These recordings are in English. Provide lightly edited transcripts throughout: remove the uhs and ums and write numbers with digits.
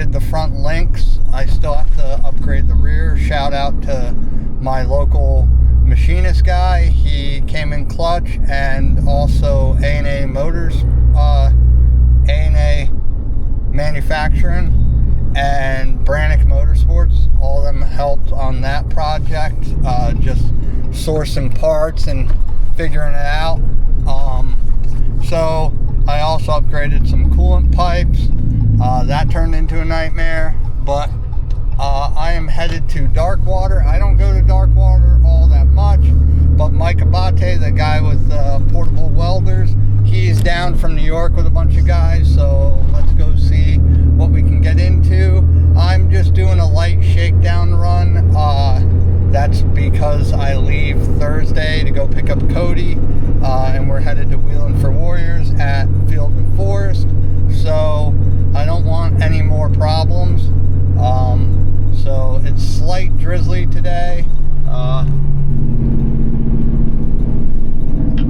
upgraded the front links. I still have to upgrade the rear. Shout out to my local machinist guy. He came in clutch, and also A&A Motors, A&A Manufacturing, and Branik Motorsports. All of them helped on that project, just sourcing parts and figuring it out. So I also upgraded some coolant pipes. That turned into a nightmare, but I am headed to Darkwater. I don't go to Darkwater all that much, but Mike Abate, the guy with portable welders, he's down from New York with a bunch of guys, so let's go see what we can get into. I'm just doing a light shakedown run. That's because I leave Thursday to go pick up Cody, and we're headed to Wheeling for Warriors at Field and Forest, so I don't want any more problems. So it's slight drizzly today,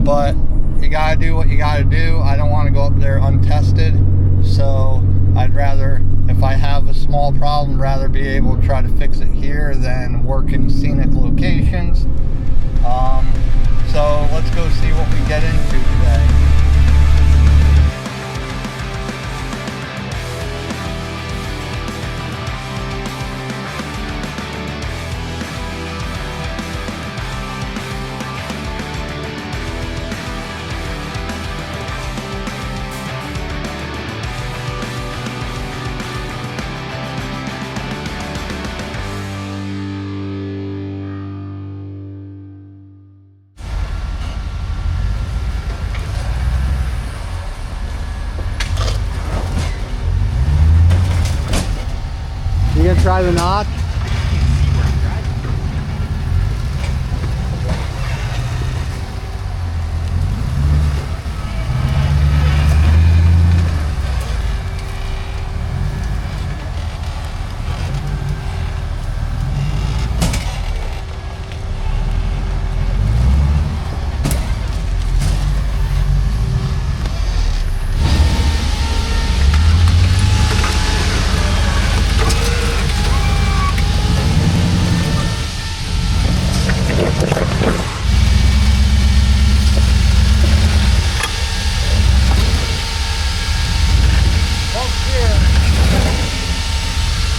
but you gotta do what you gotta do. I don't want to go up there untested, so I'd rather, if I have a small problem, rather be able to try to fix it here than work in scenic locations. So let's go see what we get into today. You gonna try the notch?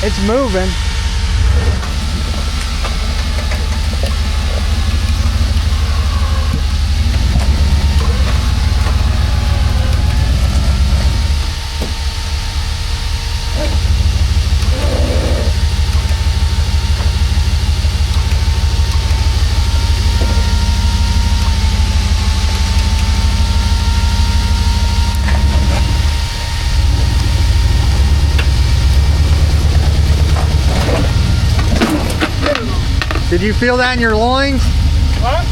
It's moving. Did you feel that in your loins? What?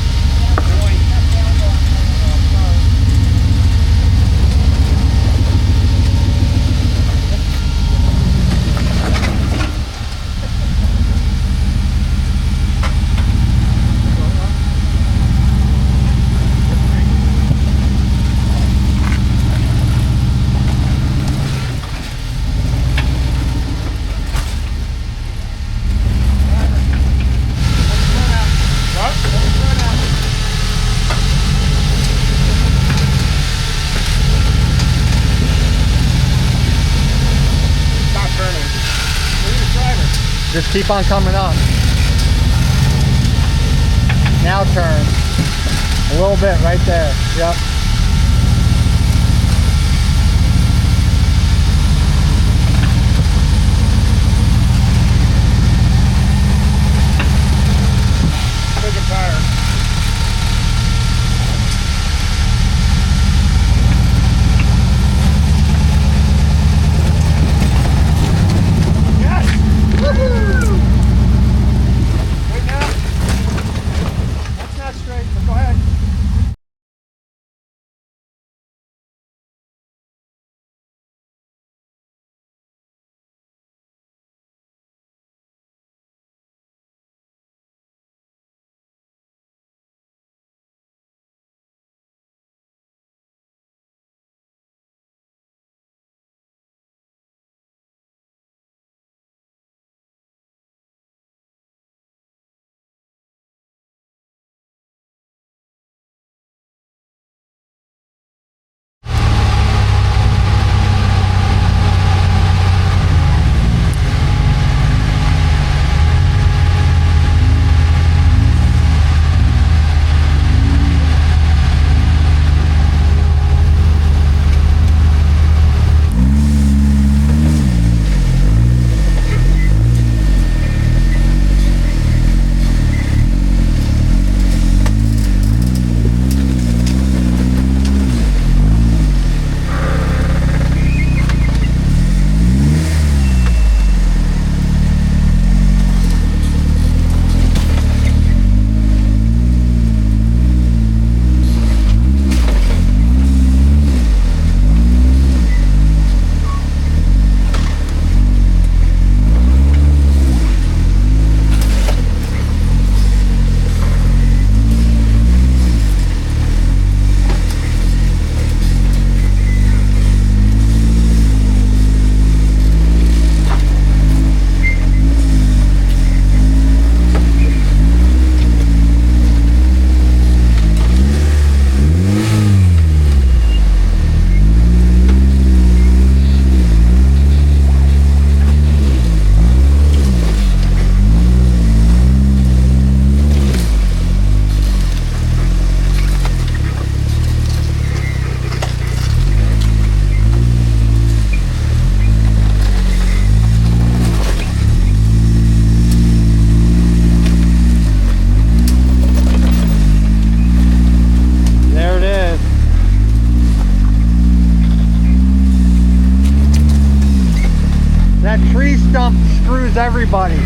Just keep on coming up. Now turn. A little bit right there. Yep. Take a tire. stump screws everybody.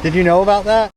Did you know about that?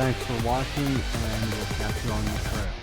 Thanks for watching, and we'll catch you on the trail.